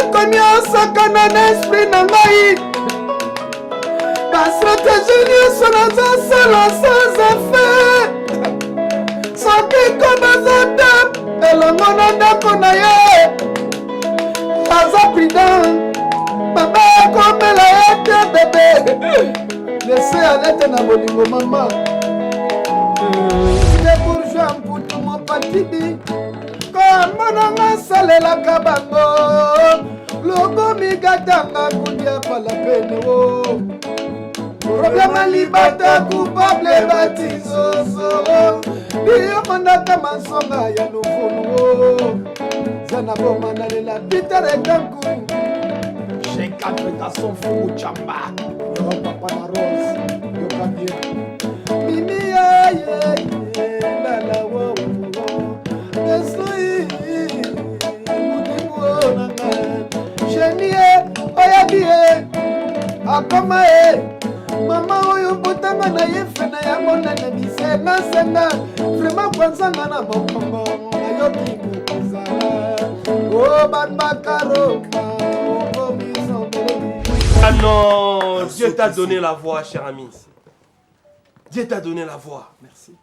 eloko nyonso kana na esprit na ngai bastratégie nyonso nazosala sans effet soki kobaza te elongo na ndako na ye aza prudent baba akomela ye te bebe lese alete na bolingo mama le bourgeois mputu mopatibi komonanga salelaka bango lokomi gatanga kulia pala pene o problema libata coupable batizoso biyomandaka masonga ya lufulu zana bomanalela biterekanku j'ai 4 garçons fou chamba yo papa na rose yo kabie mimi ye lala wo esoi mudimu nanga chenie oyabie akoma mama oyo botanga na ye fena yango nane bisenga vraiment kwanzanga na bokongo nayoki kozala o banbakaroma Ah non, Dieu t'a donné la voix, cher ami. Dieu t'a donné la voix. Merci.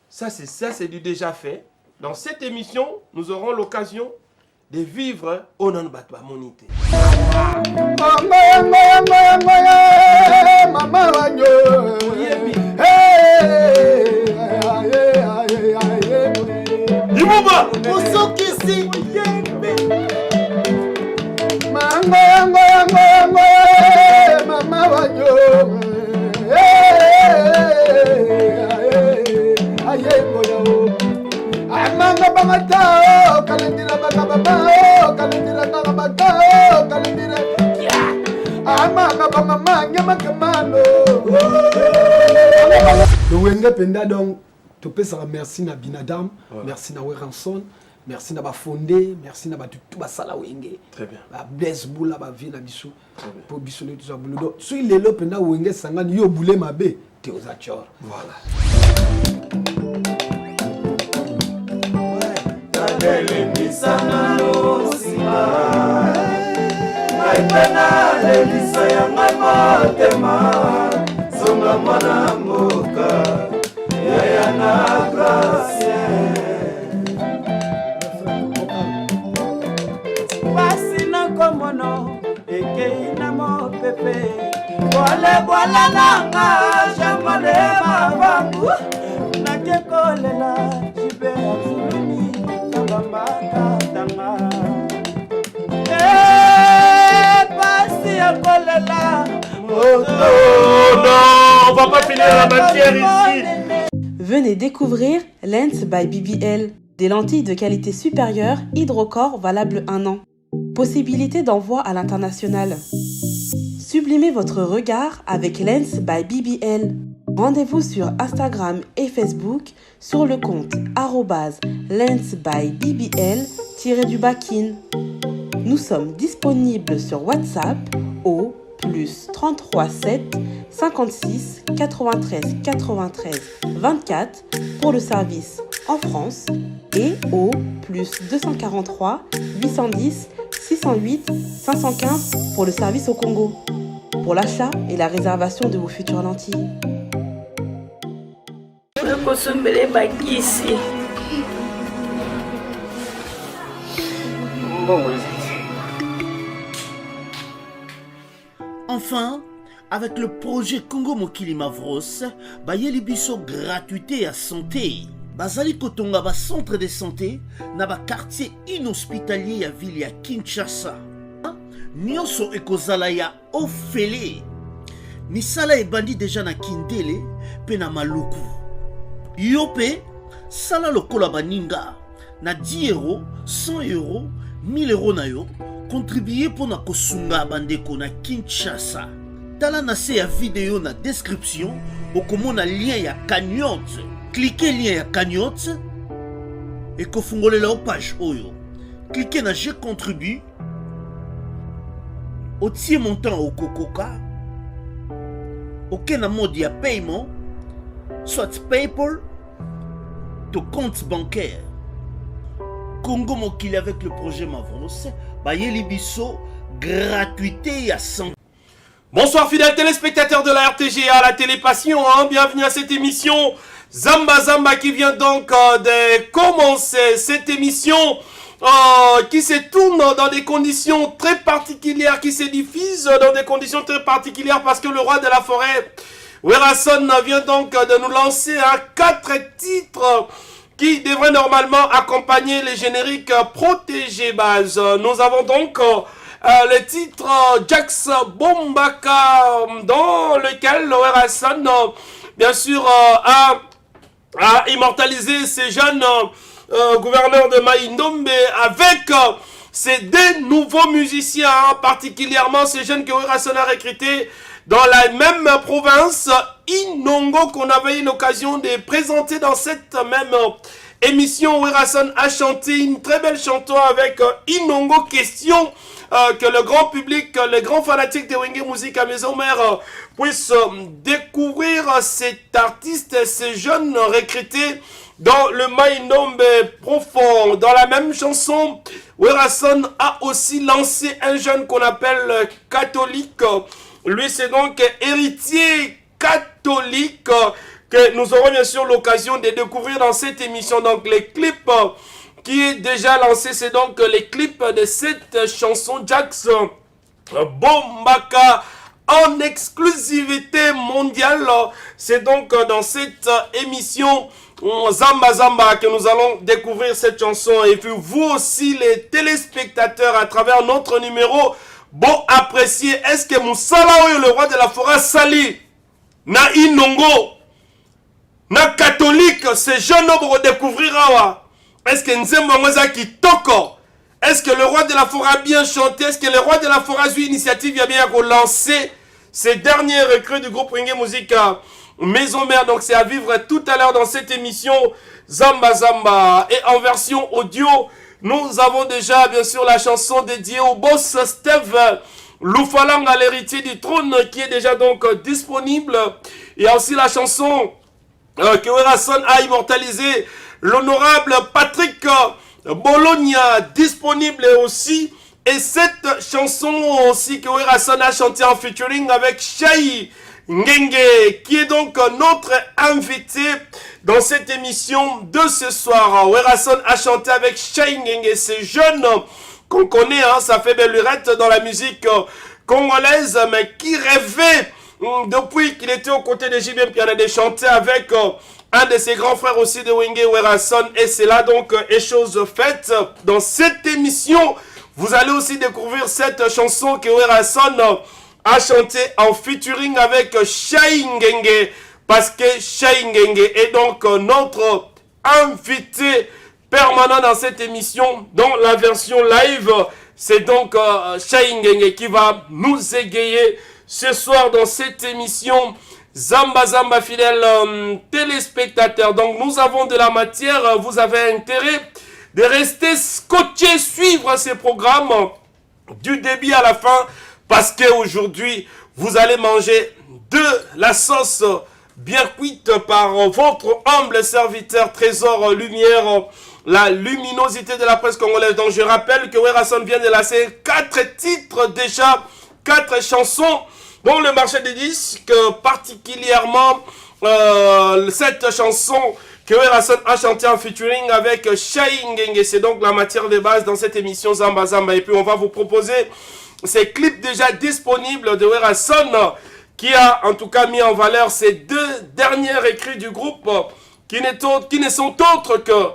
Ça, c'est du déjà fait. Dans cette émission, nous aurons l'occasion de vivre au nom de Batba Monité. Maman wanyo. Imouba. Osokisi. Mama wanyo. Amanga bangata kalendira bangababa kalendira bangabata kalendira amanga bangama nyama kamano le wenge penda donc to pesa merci na binadam merci na Weranson merci na ba fondé merci na ba tout ba sala wenge très bien ba bless bula ba vie na biso pour biso le tout ça buludo so il lelo penda wenge sangani yo bule mabe te ozachor voilà. Lelisana losima Maipena lelisa ya motema Songa mwana mboka Yaya na gracie Wasi na komono Ekei na mopepe Wale nanga Jamale mababu Nakekolela Jibe absolumi Non, on va pas finir la matière ici. Venez découvrir Lens by BBL, des lentilles de qualité supérieure hydrocore valables 1 an. Possibilité d'envoi à l'international. Sublimez votre regard avec Lens by BBL. Rendez-vous sur Instagram et Facebook sur le compte @lensbybbl_kin. Nous sommes disponibles sur WhatsApp au +33 7 56 93 93 24 pour le service en France et au +243 810 608 515 pour le service au Congo. Pour l'achat et la réservation de vos futures lentilles. Enfin, avec le projet Congo Mokili Mavros, bayeli biso gratuité à santé. Bazali kotonga ba centre de santé na ba quartier inhospitalier ya ville ya Kinshasa. Nyonso ekozala ya ofele. Misala ebandi déjà na Kindele pe na Maluku. Yope sala lokola baninga na 10 euros, 100 euros, 1000 euros na yo. Contribuer pour na kosunga bandeko na Kinshasa. Tala na se ya vidéo na description okomona lien ya cagnotte. Cliquez lien ya cagnotte et kofungolela o page oyo. Cliquez na je contribue. Otie montant au kokoka. Aucun mode ya paiement, soit PayPal, to compte bancaire. Congo Mokili avec le projet Mavros, Bayeli Bisso, gratuité à 100. Bonsoir fidèles téléspectateurs de la RTGA, la télé passion, hein. Bienvenue à cette émission Zamba Zamba qui vient donc de commencer cette émission qui se tourne dans des conditions très particulières, qui se diffuse dans des conditions très particulières parce que le roi de la forêt, Werason, vient donc de nous lancer 4 titres qui devraient normalement accompagner les génériques protégés base. Nous avons donc le titre Jax Bombaka dans lequel Werason bien sûr a immortalisé ces jeunes gouverneurs de Maïndombe avec ces 2 nouveaux musiciens, particulièrement ces jeunes que Werason a recrutés dans la même province, Inongo, qu'on avait eu l'occasion de présenter dans cette même émission. Werason a chanté une très belle chanson avec Inongo, question que le grand public, les grands fanatiques de Wenge Musique à Maison Mère puissent découvrir cet artiste, ces jeunes recrutés dans le Maïndombe profond. Dans la même chanson, Werason a aussi lancé un jeune qu'on appelle catholique. Lui, c'est donc héritier catholique que nous aurons bien sûr l'occasion de découvrir dans cette émission. Donc, les clips qui est déjà lancé, c'est donc les clips de cette chanson Jax Bombaka en exclusivité mondiale. C'est donc dans cette émission Zamba Zamba que nous allons découvrir cette chanson. Et puis vous aussi les téléspectateurs à travers notre numéro, bon apprécier. Est-ce que Moussala, le roi de la forêt, sali na Inongo na catholique, ces jeunes hommes redécouvrira? Est-ce que Nzembo qui toko? Est-ce que le roi de la forêt a bien chanté? Est-ce que le roi de la forêt a eu initiative? Il a bien relancé ces derniers recrues du groupe Wenge Musique Maison Mère. Donc c'est à vivre tout à l'heure dans cette émission Zamba Zamba. Et en version audio, nous avons déjà bien sûr la chanson dédiée au boss Steve Loufalanga, l'héritier du trône, qui est déjà donc disponible. Il y a aussi la chanson que Werason a immortalisé, l'honorable Patrick Bologna, disponible aussi. Et cette chanson aussi que Werason a chanté en featuring avec Shai Ngenge, qui est donc notre invité dans cette émission de ce soir. Werason a chanté avec Shai Ngenge, ces jeunes qu'on connaît, hein, ça fait belle lurette dans la musique congolaise, mais qui rêvait depuis qu'il était aux côtés de JBM Piana de chanter avec un de ses grands frères aussi de Wenge, Werason. Et c'est là donc est chose faite. Dans cette émission, vous allez aussi découvrir cette chanson que Werason a chanté en featuring avec Shai Ngenge, parce que Shai Ngenge est donc notre invité permanent dans cette émission, dans la version live. C'est donc Shai Ngenge qui va nous égayer ce soir dans cette émission Zamba Zamba, fidèles téléspectateurs. Donc nous avons de la matière, vous avez intérêt de rester scotché, suivre ces programmes du début à la fin, parce qu'aujourd'hui vous allez manger de la sauce bien cuite par votre humble serviteur Trésor Lumière, la luminosité de la presse congolaise. Donc je rappelle que Werason vient de lancer 4 titres déjà, 4 chansons dans le marché des disques, particulièrement cette chanson que Werason a chanté en featuring avec Shai Ngenge. C'est donc la matière de base dans cette émission Zamba Zamba. Et puis on va vous proposer ces clips déjà disponibles de Werason, qui a en tout cas mis en valeur ces 2 dernières écrits du groupe, qui ne sont autres que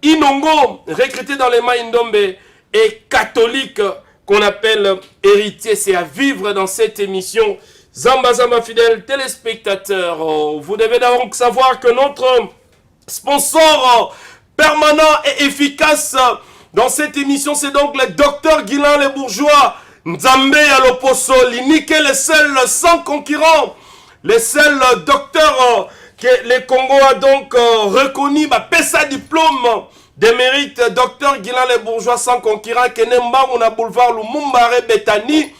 Inongo, recruté dans les Maïndombe, et catholique, qu'on appelle héritier. C'est à vivre dans cette émission Zamba Zamba, fidèles téléspectateurs. Vous devez donc savoir que notre sponsor permanent et efficace dans cette émission, c'est donc le docteur Guilain Le Bourgeois, Nzambe à l'Oposo, l'unique et le seul sans concurrent, le seul docteur que le Congo a donc reconnu, pesa diplôme de mérite, docteur Guilain Le Bourgeois sans concurrent, que Nemba on a boulevard Lumumba Betani,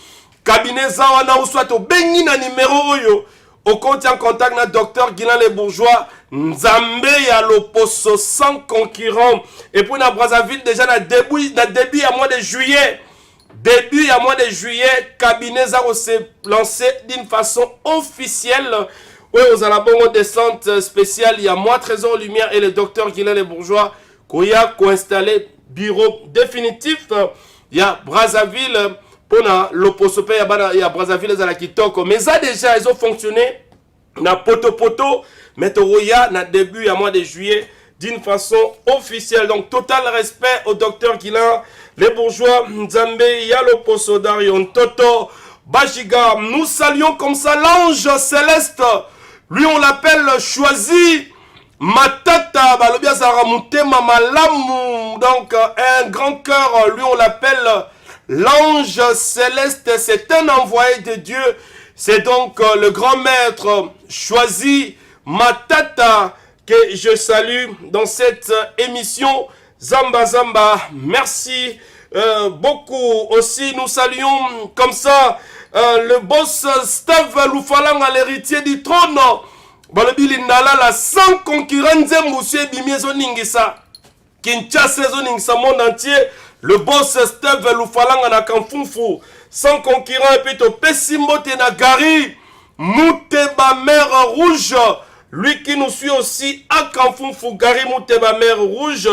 cabinet Zawana ou soit au Bengi na numéro oyo, au compte en contact avec docteur Guilain les Bourgeois, Nzambe ya Loposo sans concurrent. Et puis na Brazzaville déjà na début à mois de juillet. Début à mois de juillet, cabinet Zaro s'est lancé d'une façon officielle. Oui, aux alabons descente spéciale, il y a moi, Trésor Lumière et le docteur Guilain les Bourgeois, qui a installé bureau définitif. Il y a Brazzaville, pour l'Oposo, il y a Brazzaville, il y a Kitoko. Mais ça déjà, ils ont fonctionné. Na poto, mais Toroya, na début à mois de juillet, d'une façon officielle. Donc, total respect au docteur Guilain, les Bourgeois, Nzambe, Yalo Poso, Darion, Toto, Bajiga. Nous saluons comme ça l'ange céleste. Lui, on l'appelle choisi. Matata, Balobia Zaramute, Mamalamu. Donc, un grand cœur, lui, on l'appelle l'ange céleste. C'est un envoyé de Dieu. C'est donc le grand maître choisi, Matata, que je salue dans cette émission Zamba Zamba. Merci beaucoup. Aussi, nous saluons comme ça le boss Steve Lufalanga, l'héritier du trône. Balobili Nalala, sans concurrent, Nzemboussé Bimiezo Ningisa. Kinshasa Ningisa, monde entier. Le boss Steve Lufalanga na Kamfunfu. Sans concurrent, et puis Pessimbo Tenagari, Mouteba Mer Rouge, lui qui nous suit aussi à Kamfunfu, Gari Mouteba Mer Rouge,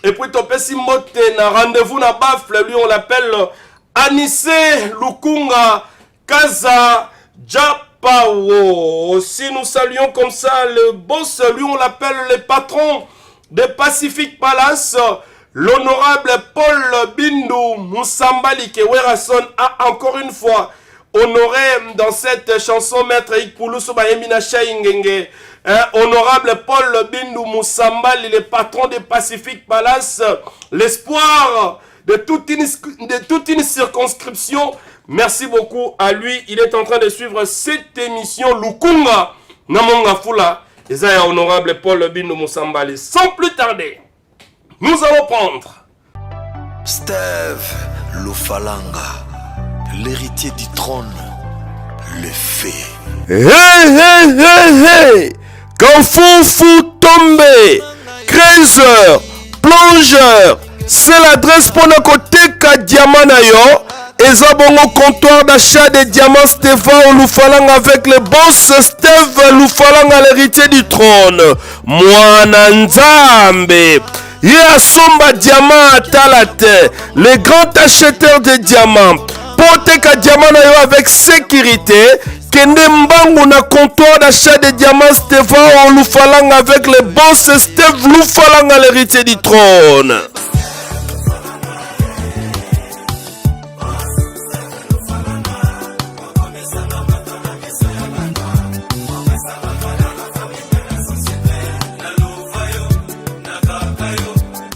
et puis Pessimbo Tena, rendez-vous na Bafle, lui on l'appelle Anissé Lukunga Kaza Japao. Aussi nous saluons comme ça le boss, lui on l'appelle le patron de Pacific Palace. L'honorable Paul Bindu Moussambali Kewerason a encore une fois honoré dans cette chanson Maître Ikpouloussou Bayemina Chaingenge. Honorable Paul Bindu Moussambali, le patron de Pacific Palace, l'espoir de toute une circonscription. Merci beaucoup à lui. Il est en train de suivre cette émission Lukunga Namonga Fula. Et ça, honorable Paul Bindu Moussambali. Sans plus tarder, nous allons prendre Steve Lufalanga, l'héritier du trône, le fait. Hey! Kamfunfu tombé, creuseur, plongeur, c'est l'adresse pour notre côté ka diamant na yo. Eza bongo comptoir d'achat de diamants Stéphane Lufalanga avec le boss Steve Lufalanga, l'héritier du trône. Mwana Nzambe. Yasomba diamant à Talate, le grand acheteur de diamants. Portez ka diamant na yo avec sécurité. Kende mbangu na comptoir d'achat de diamants Stéphane Lufalanga avec le boss Steve Lufalanga, l'héritier du trône.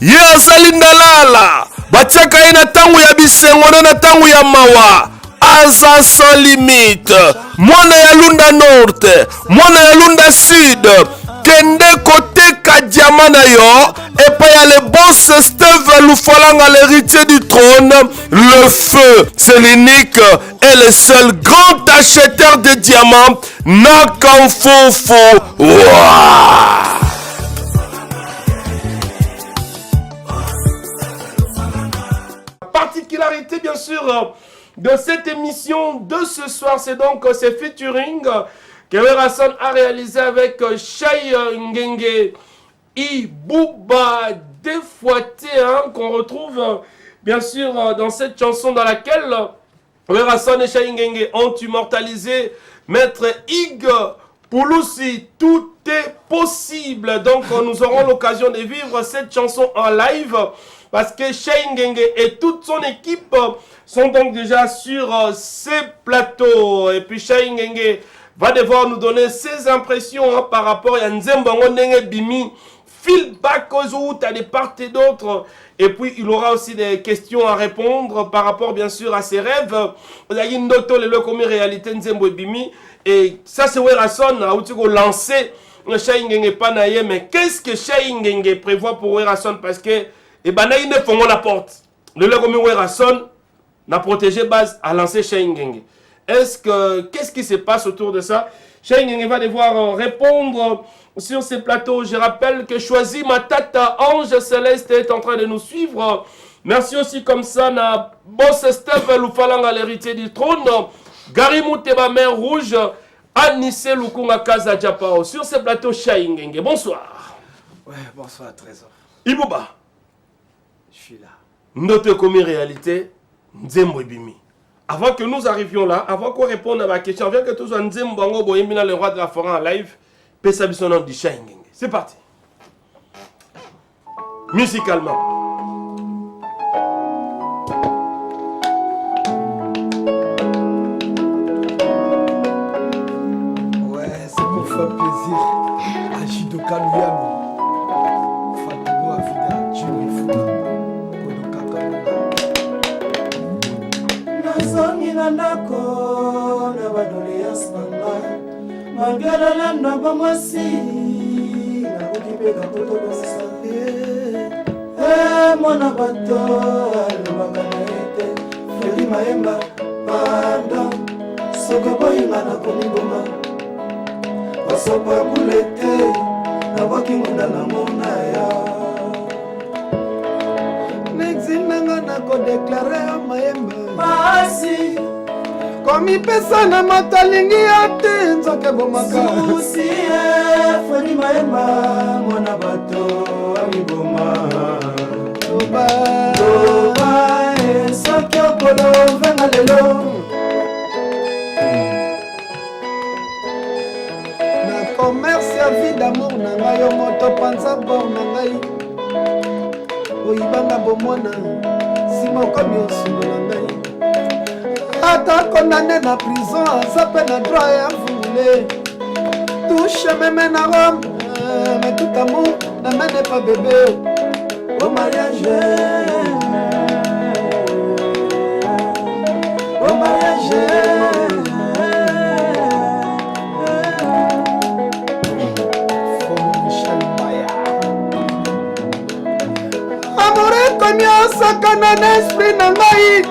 Ye azali ndalala batiaka ye na ntango ya bisengo na ntango ya mawa. Aza sans limite, mwana ya Lunda Norte, mwana ya Lunda Sud, kende kote ka diamant na yo. Et puis il y a le boss Steve Lufalanga, l'héritier du trône. Le feu, c'est l'unique et le seul grand acheteur de diamants. Nakamfufu. Wow. Particularité bien sûr de cette émission de ce soir, c'est donc ce featuring que Werason a réalisé avec Shai Ngenge Ibouba Défouaté, qu'on retrouve bien sûr dans cette chanson dans laquelle Werason et Shai Ngenge ont immortalisé Maître Ig Pouloussi. Tout est possible, donc nous aurons l'occasion de vivre cette chanson en live. Parce que Shai Ngenge et toute son équipe sont donc déjà sur ces plateaux. Et puis Shai Ngenge va devoir nous donner ses impressions par rapport à Nzembongo Ndenge Bimi, feedback aux à des part et d'autres. Et puis il aura aussi des questions à répondre par rapport bien sûr à ses rêves. Il y a une autre comme réalité Nzembo Bimi. Et ça c'est Werason a lancé Shai Ngenge Panaye. Mais qu'est-ce que Shai Ngenge prévoit pour Werason? Parce que et ben il ne font la porte. Le Legomi Werason n'a protégé base à lancer Shai Ngenge. Qu'est-ce qui se passe autour de ça? Shengenge va devoir répondre sur ces plateaux. Je rappelle que Choisis ma tata Ange Céleste est en train de nous suivre. Merci aussi comme ça na boss Steve Lufalanga, l'héritier du trône. Gary Mouteba, Mère Rouge. Anisse Lukunga Kaza Japao. Sur ces plateaux, Shengenge. Bonsoir. Ouais, bonsoir Trésor. Ibouba. Je suis là. Notre commis réalité, Nzembo Bimi. Avant que nous arrivions là, avant qu'on réponde à ma question, avant que tout soit Nzembo Bango Boyemina, le roi de la forêt en live, Pesa son nom du Shengenge. C'est parti. Musicalement. Plaisir à Jidoka Luyano Fatubo Afida Junifuka Kodoka Kalunga Nazongi na ndako na badole ya spanga Magala landa bamwasi na kukipeka kutokosisa mwana bato alobaka na ete Fredi Maemba pardon soko boyinga na komiboma Sopa boulette, na waki munda na mona ya. Nexinanga na ko déclarer Maemba. Basi, komi pesa na matalingi ate nzoke bomaka. Susi Fredi Maemba, mwana bato amiboma. Toba soki okolo venga lelo. Commerce à vie d'amour na ngai yo moto panza bor na ngai oyibanga bomona simokomi osolo na ngai ata condamné na prison aza mpe na droit ya mvungule touche meme na Rome mais tout amour n'amène pas bébé au mariage au mariage sakana na esprit na ngai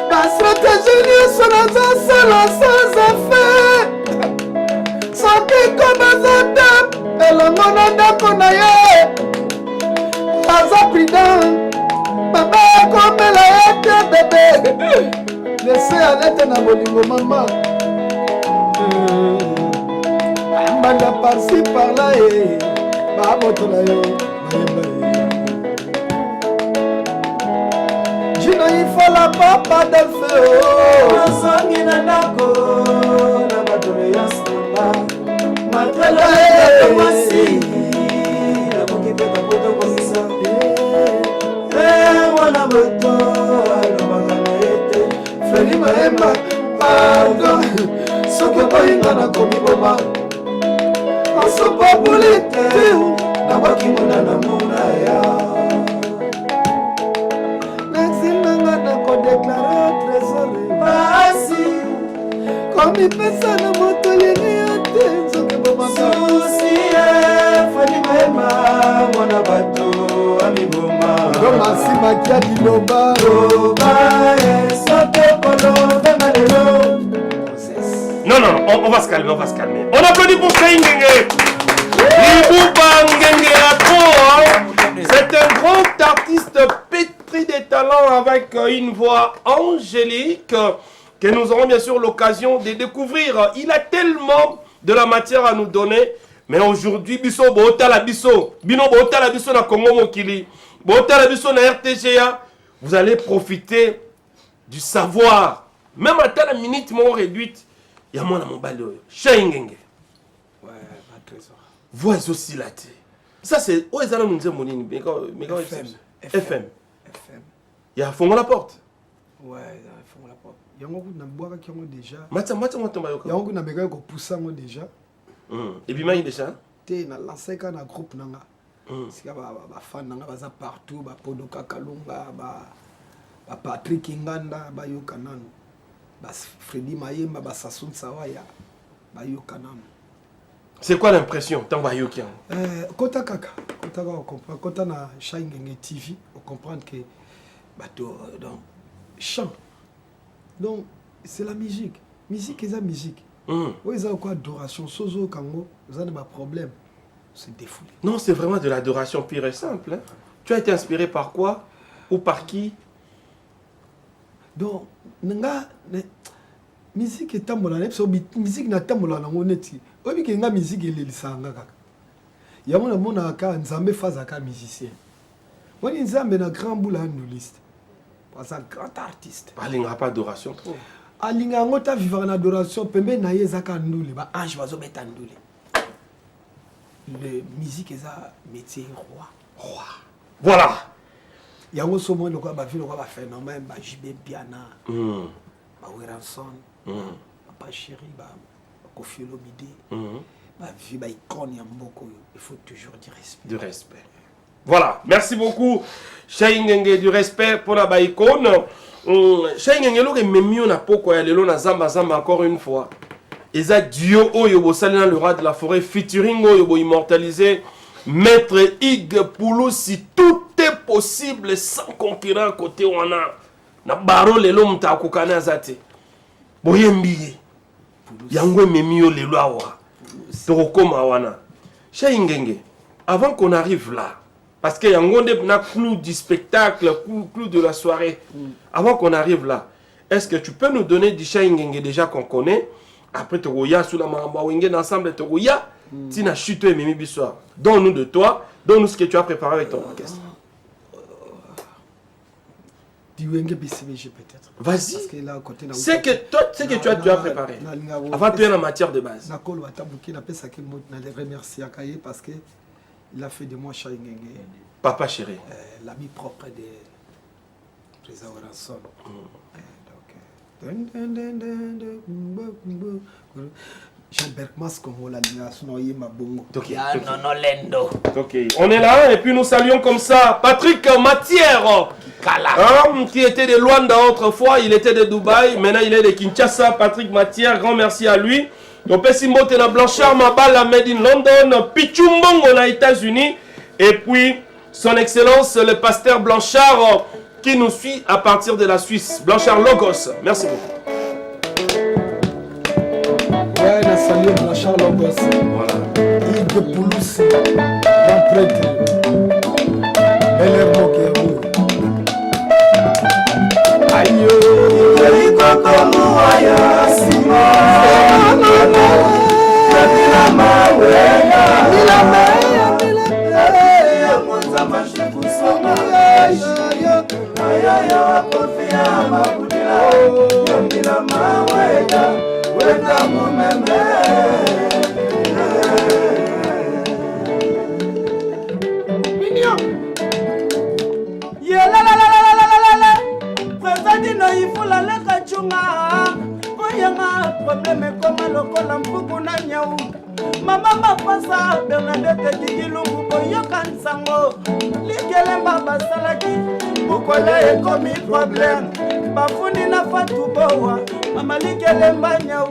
bastratégie nyonso nazosala sans effet soki kobaza te elongo na ndako na ye aza prudent mama akomela ye te bebe lese alete na bolingo mama mbanda parci parla e babotola yo mayemba ye il faut la papa de feu. Nazongi na ndako na badole ya spanga Matelo ya tomasi na kukipeka kutokosisa mwana bato alobaka na ete Fredi Maemba pardon soki boyinga na komiboma asopa bulete na wakimona na mona ya komi pesa na motolingi ate nzoke bomaka Susi Fredi Maemba mwana bato amiboma Romasi makia liloba Toba sote kolo venga lelo. Non, on va se calmer, on va se calmer. On applaudit pour Shengenge. Ibouba Ngenge Atro, c'est un grand artiste pétri des talents avec une voix angélique que nous aurons bien sûr l'occasion de découvrir. Il a tellement de la matière à nous donner. Mais aujourd'hui, biso bota la biso, bino bota la biso na Congo Mokili, bota la biso na RTGA, vous allez profiter du savoir. Même à la minute mon réduite, il y a mon balo, Shengenge. Ouais, ma trésor. Voix aussi là. Ça c'est où est-ce que nous disons FM. Il y a fond la porte. Ouais, il y a fond la porte. Il y a un coup de qui ont déjà. Il y a un coup de qui poussé déjà. Et puis il déjà. Tu na lancé un groupe nanga. C'est que fan nanga baza partout, ba Podoka Kalunga, ba Patrick Nganda, ba Yokanan, ba Fredi Maemba, ba Sassoon Sawaya, ba Yokanan. C'est quoi l'impression tant ba Yokian? Kota kaka, kota on comprend, kota na Shengenge TV, on comprend que bateau donc chant. Donc c'est la musique. Musique est la musique. Oui, ils ont quoi adoration. Sozo, Kango, vous avez des problèmes. C'est défoulé. Non, c'est vraiment de l'adoration pure et simple. Hein. Tu as été inspiré par quoi? Ou par qui? Donc, musique est tambola, musique na tambola na moneti. Obi ke nga musique elelisanga kaka. Ya mona mona ka nzambe faza ka musicien. Wani nzambe na grand boula nuliste. Parce un grand artiste. Alinga pas adoration trop. Alinga ngota vivre en adoration pembe na yezaka ndule ba ange bazo beta ndule. Le musique est un métier roi. Roi. Voilà. Il y a aussi le quoi ba ville quoi ba phénomène ba JB Piana. Ba Weranson. Papa chéri ba Kofi Olomide. Ba vie ba icône ya mboko. Il faut toujours du respect. Du respect. Voilà. Merci beaucoup Shaingenge du respect pour la ba icône. Shaingenge lo ke memio na poko ya lelo na zamba zamba encore une fois. Eza duo oyo bo salina le roi de la forêt featuring oyo bo immortalisé Maître Hugues Pouloussi. Tout est possible sans concurrent côté wana. Na baro lelo mta kokana zate. Boyembiye. Yango memio lelo awa. Torokoma wana. Shaingenge, avant qu'on arrive là, parce que yango na clou du spectacle, clou de la soirée. Avant qu'on arrive là, est-ce que tu peux nous donner du Shaingenge déjà qu'on connaît? Après Togoya, sous la Maramba Wingen ensemble, Togoya, Tina Chuto et Mimi Bissoir. Donne-nous de toi, donne-nous ce que tu as préparé avec ton orchestre. Du Wenge BCBG peut-être. Vas-y. C'est que toi, c'est que tu as préparé. Avant de la matière de base. Nakolo Watabuki, n'a pas ça qu'il m'a remercié à Kaye parce que il a fait de moi Shaingenge. Papa chéri. L'ami propre de Président Weranson. Jean Berkmas comme on l'a dit, on est là et puis nous saluons comme ça Patrick Matière qui était de Luanda autrefois, il était de Dubaï, maintenant il est de Kinshasa. Patrick Matière, grand merci à lui. Donc Pessimbote na Blanchard Mabala made in London, Pichumbongo aux États-Unis et puis son excellence le pasteur Blanchard qui nous suit à partir de la Suisse. Blanchard Logos, merci beaucoup. Ouais, la salut Blanchard Logos. Voilà. Hugues Pouloussi, grand prêtre. Bel Mokéro. Aïe, Yori Koko Mouaya, Simon, Nabila problème comme lokola mpuku na nyau mama mapasa Bernadette Kikilungu boyoka nsango likelemba basalaki bukola ekomi problème bafundi na fatu bowa mama likelemba nyau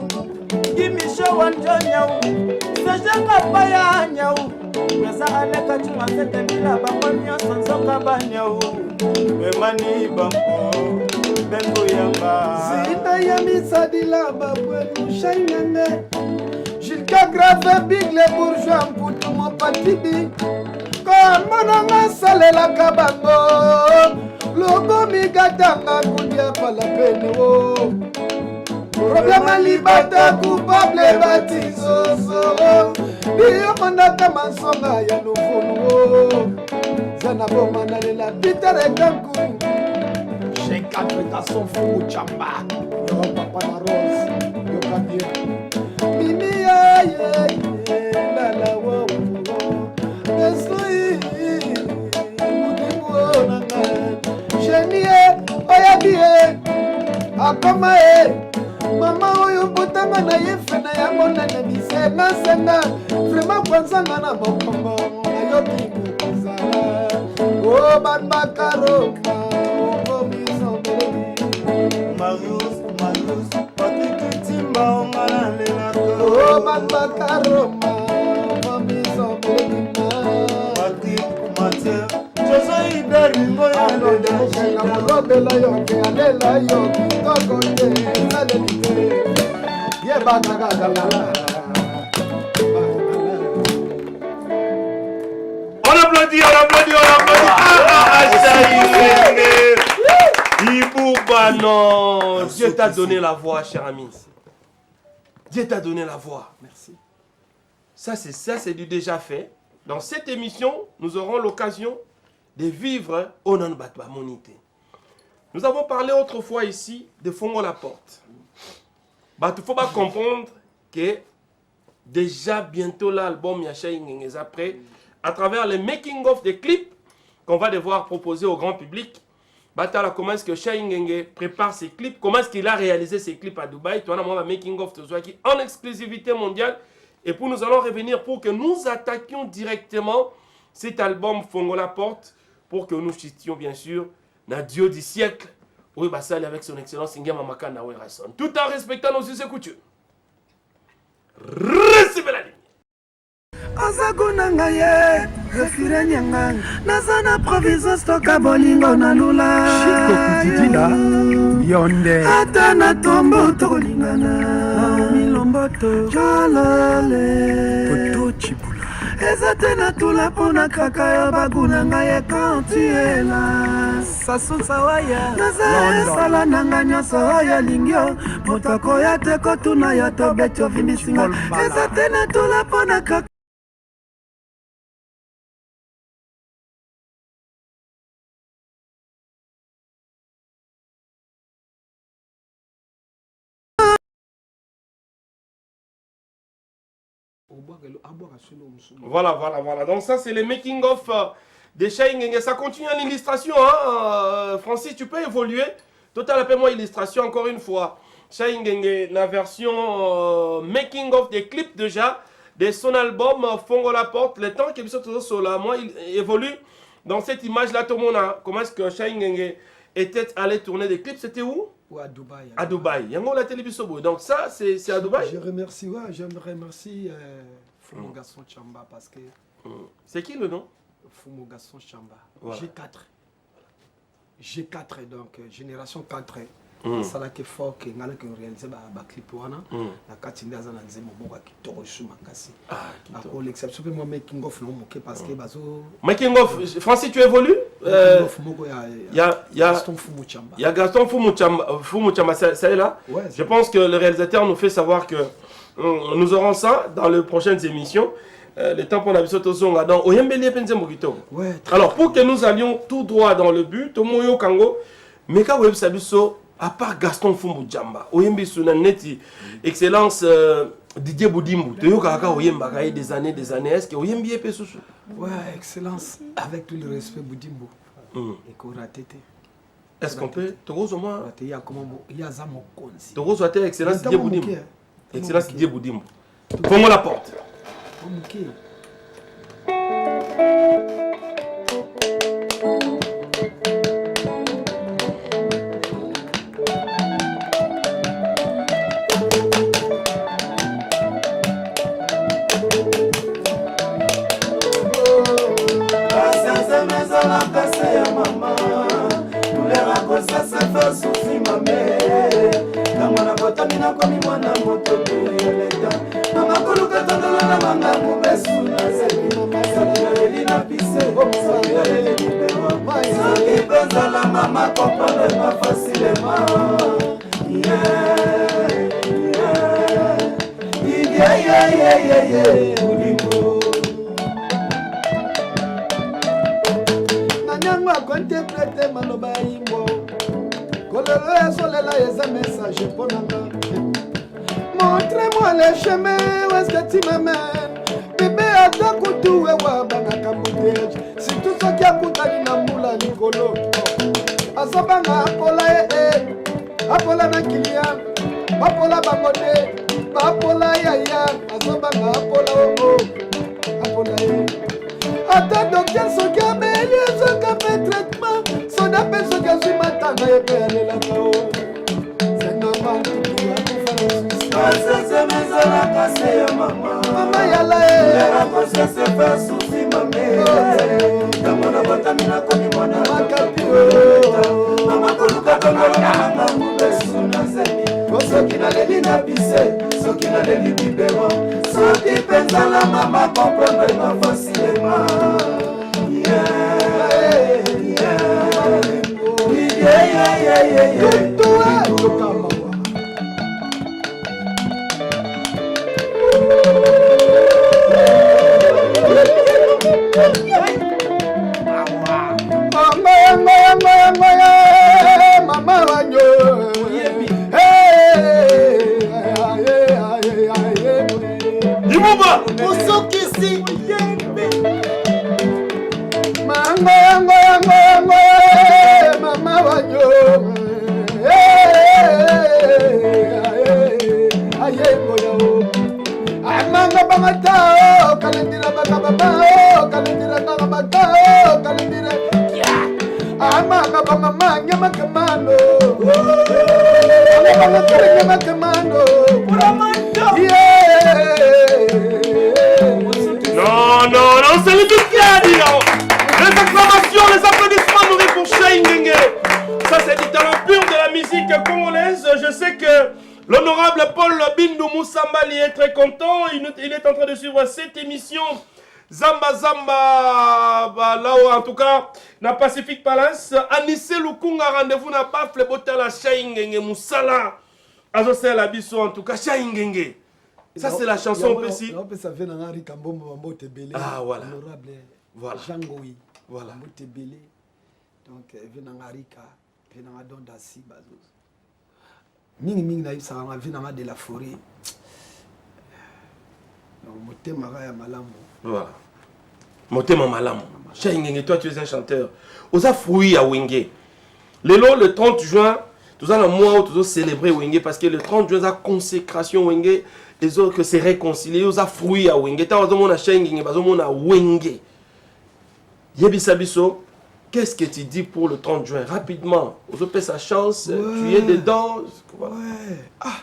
kimisho wanjo nyau sejaka paya nyau pesa aleka chuma sete bila bamwamio sansoka banyau emani bampo bengo yamba Zina ya misadila babwenu Shaingenge Jusqu'à grave big les bourgeois mputu mo patibi Komonanga salela kabango Logo migatanga kudia pala pene wo Problema libata coupable batizozo Dio mandaka masonga ya nufunu wo Zana boma nalela pitere kanku J'ai 4 garçons fous chamba Yo papa na rose Yo kabie Mimi ya Nala wo Nesui Mudimu nanga Genie Oyabie Akoma Mama oyo botanga na yefena ya mona na bisenga senga Vraiment kwanzanga na bokombo Na yoki kuzala O banbakaroma Marius, Patrick Timba, on m'a l'allé la Oh, Banbakaroma, Mami Sombelina. Patrick Mathieu, Joso Iberingo, Y'a On applaudit. Non. Dieu t'a donné la voix, cher ami. Dieu t'a donné la voix. Merci. Ça, c'est du déjà fait. Dans cette émission, nous aurons l'occasion de vivre au nom de Batba Monité. Nous avons parlé autrefois ici de Fongo la porte. Il faut pas comprendre que déjà bientôt l'album Yacha Ingengez après, à travers les making-of des clips qu'on va devoir proposer au grand public. Batala, comment est-ce que Shaingenge prépare ses clips? Comment est-ce qu'il a réalisé ses clips à Dubaï? Tu as un making-of en exclusivité mondiale. Et puis nous allons revenir pour que nous attaquions directement cet album Fongo la porte, pour que nous chutions bien sûr dans Dieu du siècle. Oui, Bassali avec son excellence Ingema Makana Werason. Tout en respectant nos us et coutumes. Recevez la ligne. Azaguna ye, refire nyanga, nazana proviso stoka bolingo na lula. Chico kutidila, yonde. Ata na tombo tolingana, milomboto, jolole. Poto chibula. Ezate na tula pona kaka yo baguna ngaye kantiela. Sasunsa waya. Naza sala nanga nyoso oyo lingyo, motoko ya teko tuna ya tobecho vimisinga. Ezate na tula pona kaka. Voilà. Donc ça, c'est le making-of de Shaingenge. Ça continue en illustration. Hein? Francis, tu peux évoluer. Total, appelle-moi illustration encore une fois. Shaingenge, la version making-of des clips déjà de son album Fongo la porte. Le temps qu'il est sur la moi, il évolue dans cette image-là. Tout le monde a, comment est-ce que Shaingenge était allé tourner des clips? C'était où? À Dubaï. À Dubaï. Yango la télévision. Donc ça, c'est à Dubaï. Je remercie Fumo Gaston Chamba parce que... C'est qui le nom? Fumo Gaston Chamba. Voilà. G4, donc génération 4. C'est là que fort que nous avons réalisé un clip. La Katinda Zana Zemo Boga qui t'a reçu Makasi. Pour l'exception, moi, making of non parce que bazo. Making of, Francis, tu évolues? Il y a Gaston Fumo Chamba. Il y a Gaston Fumo Chamba, ça est là. Ouais, je pense que le réalisateur nous fait savoir que nous aurons ça dans les prochaines émissions. Le temps pour la visite au son, donc ouais, alors pour que nous allions tout droit dans le but, Tomoyo Kango, Meka Web Sabiso, à part Gaston Fumo Chamba, Oyembi Sunaneti, excellence Didier Boudimbo, Toyoka Oyemba, des années, est-ce que Oyembi est Pessousou? Ouais, excellence, avec tout le respect Boudimbo. Et qu'on a tété. Est-ce qu'on peut, Togozo moi? Il y a comment, il y a Zamo Konzi. Togozo a excellence Didier Boudimbo. Excellence Didier Boudimbo. Fongo la porte. Ok. Mama comprendre pas facilement. Nanyango contemplate maloba imbo. Kololo ya solela yeza message ponanga. Montrez-moi le chemin où est-ce que tu m'amènes. Bébé ata kutu wewa banga kamuteje. Si tout ce qui a kutani na mula likolo. Azobanga apola apola na kilia. Apola bangote. Apola yaya. Azobanga apola apola ata docteur soki abeli soki ape traitement soda mpe soki azwi matanga ye mpe alelaka o c'est normal ezalaka se ya mama yala eakosesefe susi mame ntango batami nakomi mwana makapi mama koluka tongolonanga mubesu na zemi soki naleli na bise soki naleli bibero soki mpenza na mama comprendre nga facilement mama wanyo Ibuba osokisi mama wanyo amanga bangatao kalendira bakababao kalendira kakabatao kalendira amanga bamamanya makamano amanga makamano Non, c'est le but qui a dit là. Les acclamations, les applaudissements nourris pour Cheikh Ngenge. Ça, c'est du talent pur de la musique congolaise. Je sais que l'honorable Paul Bindou Moussambali est très content. Il est en train de suivre cette émission. Zamba là en tout cas, na Pacific Palace. Anissé Lukunga, rendez-vous n'a pas fait botter la Cheikh Ngenge Moussala. Azo c'est la biso en tout cas, Cheikh Ngenge. Ça, c'est la chanson précise. Ah, voilà. Voilà. Jangoui. Voilà. Donc, Venangarika, Venangadonda si bazos. Ming na ça va venir de la forêt. Donc, Motema ya malamu. Voilà. Motema malamu. Cheikh Ngenge, toi, tu es un chanteur. Osa fruit à Wenge. Le 30 juin, tout ça, le mois où tu dois célébrer Wenge parce que le 30 juin, la consécration Wenge. Les autres que c'est réconcilié, ils ont fruit à Wenge. T'as raison, mon Cheikh Ngenge, parce qu'on a Wenge. Yebisa Bisso, qu'est-ce que tu dis pour le 30 juin? Rapidement, on peut sa chance, tu es dedans. Voilà. Ouais. Ah,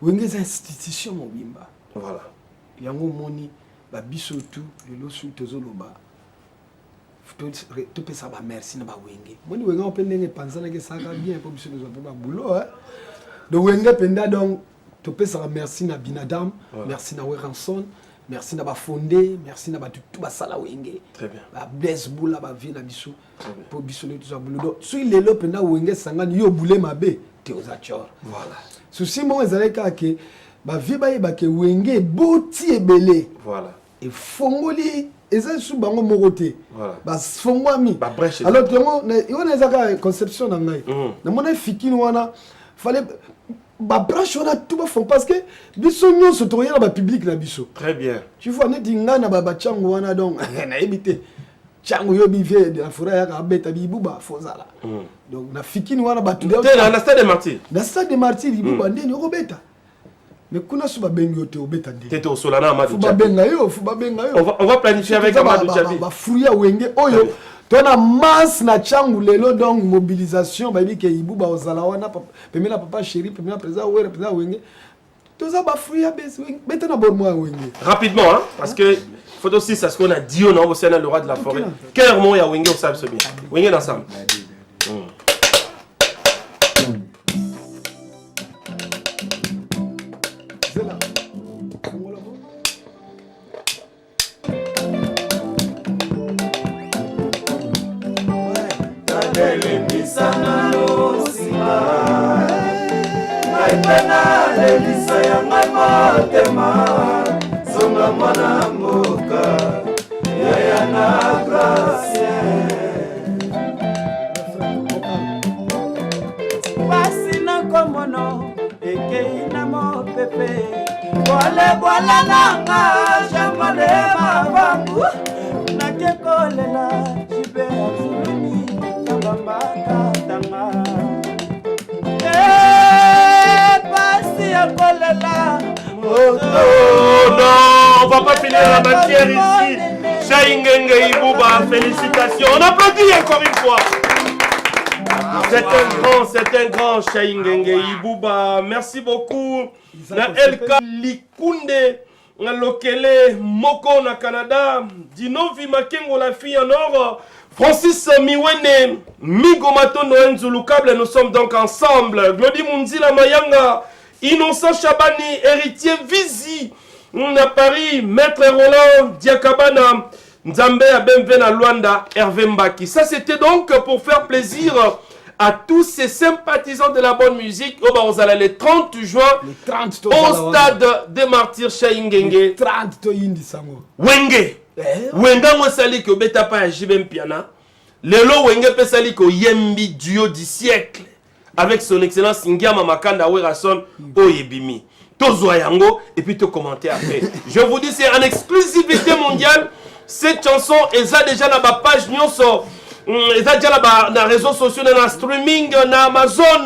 Wenge est une institution, mon bimba. Voilà. Yango moni, ba biso tout, le losu tozoloba. Tu peux savoir merci na ba Wenge. Moni Wenge on peut n'engue penser que ça va bien pour biso nous ba boulot hein. De Wenge penda donc tu peux savoir merci na Binadam, merci na Weranson. Merci na ba fondé, merci na ba tout ba sala Wenge. Très bien. Ba bless boula ba vie na biso. Pour biso le tout ça boulot. Si les lo penda Wenge sangani yo boulé mabe, te osachor. Voilà. Souci mon ezaleka ke ba vie ba yeba ke Wenge boti ebele. Voilà. Et fongoli eza sou bango mokote. Voilà. Ba fongwami. Ba brèche. Alors que on ezaka conception na ngai. Na mona fikini wana fallait ba branche on a tout ba fond parce que biso nyonso to yela ba public na biso. Très bien. Tu vois ne dinga na ba chango wana donc na ebité chango yo bive de la forêt ya ka beta bibuba fozala. Donc na fikini wana ba tout na stade de Martyrs. Na stade de Martyrs bibuba ndeni ko beta. Mais kuna suba bengi yo te obeta ndeni. Tete au solana Amadou Chabi. Fu ba benga yo. On va planifier avec Amadou Chabi. Ba fruya Wenge oyo. Tona masse na changu lelo donc mobilisation ba bi ke ibuba ozala wana pemela papa chéri pemela président Wenge toza ba fruya beta na bon moi Wenge rapidement hein parce que faut aussi ça ce qu'on a dit on a aussi le roi de la forêt quel moment il y a Wenge au savent bien Wenge ensemble Elisana losima Naipena Elisa ya motema Songa mwana mboka Yaya na gracie Basi na komono Ekei na mopepe Bwale nanga Jamale mabangu Nakekolela Jibe absoluni non, on va pas finir la matière ici. Cheikh Ngenge Ibuba, félicitations. On applaudit encore une fois. C'est un grand Cheikh Ngenge Ibuba. Merci beaucoup. Na Elka Likunde, na Lokele Moko na Canada, Dinovi Makengo la fille en or. Francis Miwene, Migo Matondo Nzulukable, nous sommes donc ensemble. Glody Munzila Mayanga, Innocent Chabani, héritier Vizi, à Paris, Maître Roland Diakabana, Nzambe Abemvena Luanda, Hervé Mbaki. Ça, c'était donc pour faire plaisir à tous ces sympathisants de la bonne musique. On va aller le 30 juin au stade des martyrs Chaingenge. 30 to indi sango. Wenge. Wenga Mosali ko betapa ya Jibem Piana. Lelo Wenge Pesali ko Yembi duo du siècle. Avec son excellence Ngiama Makanda Werason Oyebimi. Tozwa yango et puis te commenter après. Je vous dis, c'est en exclusivité mondiale. Cette chanson, elle a déjà dans ma page Nyonso. Elle a déjà dans les réseaux sociaux, dans le streaming, dans Amazon.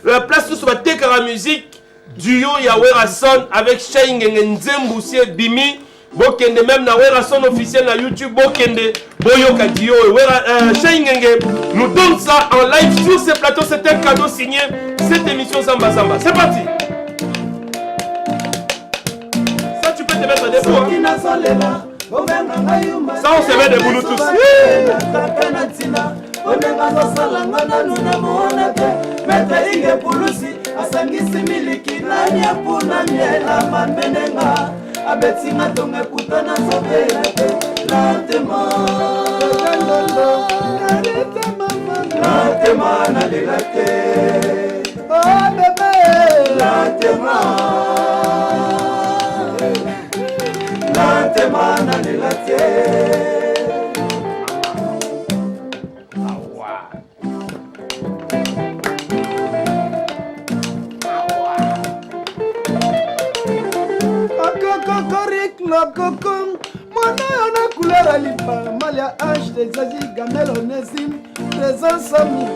La place sur la Tekara Musique. Duo Yawerason avec Shaing Nzemboussier Bimi. Bokende même na Werason officiel na YouTube. Bokende Boyoka Dio. Shaing nous donne ça en live sur ces plateaux. C'est un cadeau signé cette émission Zamba Zamba. C'est parti. Ça tu peux te mettre debout. Hein. Ça on se met debout nous tous. Mona couleur à lipa, Malia H, des Aziz, Gamel, Onesim, présence ami.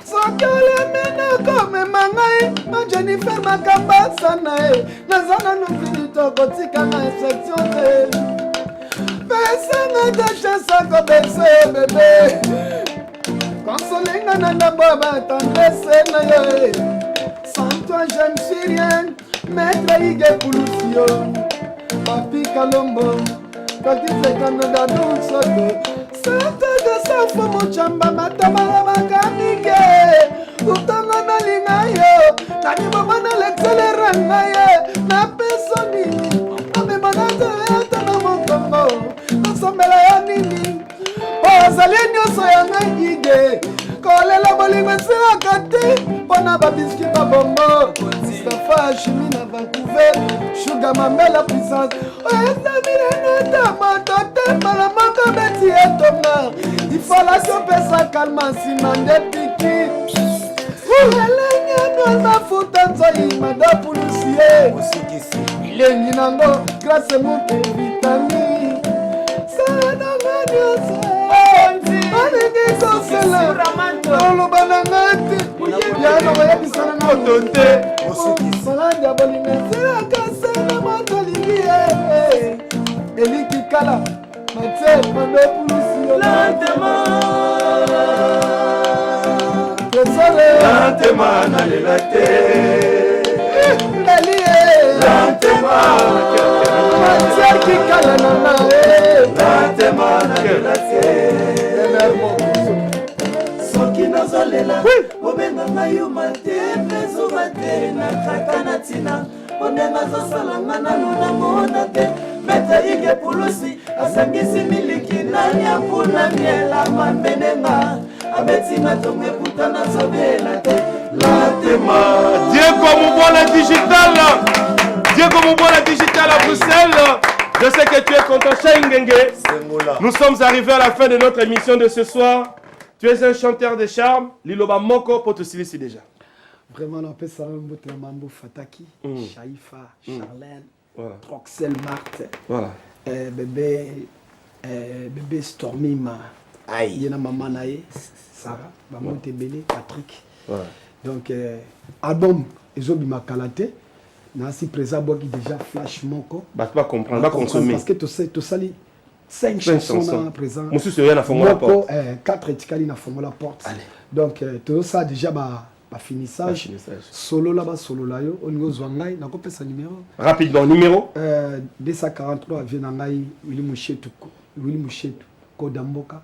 Sans que les mènes comme Mangaï, ma Jennifer Makamba Sanae, Nazana nous finit au gothique à ma section de. Personne de chasse à commencer, bébé. Consoler Nana Boba, tendresse, naïe. Sans toi, je ne suis rien, maître Ige Poulusio. Papi Kalombo, Kati Canada Dulce, Santa de Safo Mochamba, Matamala Makanike, Utangana Lingayo, Nani Mamana Lexeleranaye, Na Pesoni, Amemanata Yatanamokombo, Nasambela Yanini, Ozalenyo Soyana Ige, Kolela Bolimesela Kati, Bona Babiski Babombo, Safa Chimina Vancouver, Sugar Mamela puissance. Il faut la choper ça calme si man de piquet. Ma faute en mada policier. Il est ninango grâce à mon vitamine. Ça n'a pas de soki nazolela obenganga yo mate prezuva te nakaka na ntina ondenga azosalanga nanu namona te mete ige pulusi asangisi miliki nani apuna miela mambenenga abetinga tonge puta nazobela te latema Diego Moubola Digital, Diego Moubola Digital à Bruxelles. Je sais que tu es content, Chaingenge. Nous sommes arrivés à la fin de notre émission de ce soir. Tu es un chanteur de charme. Liloba Moko pour te ici déjà. Vraiment, on peut savoir Mambo Fataki, Shaifa, Charlène, Proxel Marthe, bébé Stormy, Yena Maman Naye, Sarah, Maman Tebele, Patrick. Donc, album, Ezobi Makalate. Nancy présent qui déjà flash moko. Bah pas comprendre, pas consommer. Parce que tu sais, tu sali 5 chansons présent. Moi aussi c'est rien à fond la porte. 4 étiquettes na fond la porte. Donc tout ça déjà ba finissage. Solo là-bas, solo là yo. On go zwangai, na ko pesa numéro. Rapidement numéro 243 Vienangai Willy Mouchetou Kodamboka.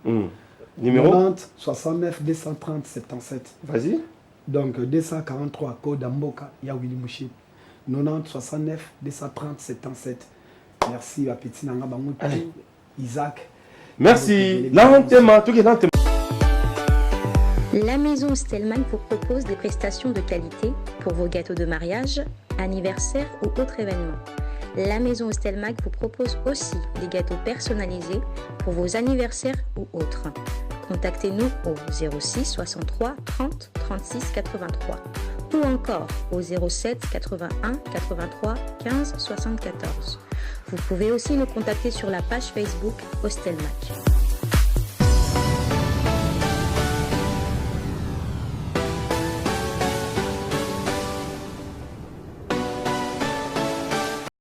Numéro 90 69 230 77. Vas-y. Donc 243 Code Mboka, ya Willy Mouchi. 90 69 230 77. Merci à Petit Nanga Bangouti, Isaac. Merci. L'antema, tout est l'antema. La maison Stelman vous propose des prestations de qualité pour vos gâteaux de mariage, anniversaire ou autres événements. La maison Stelmag vous propose aussi des gâteaux personnalisés pour vos anniversaires ou autres. Contactez-nous au 06 63 30 36 83 ou encore au 07 81 83 15 74. Vous pouvez aussi nous contacter sur la page Facebook Hostelmag.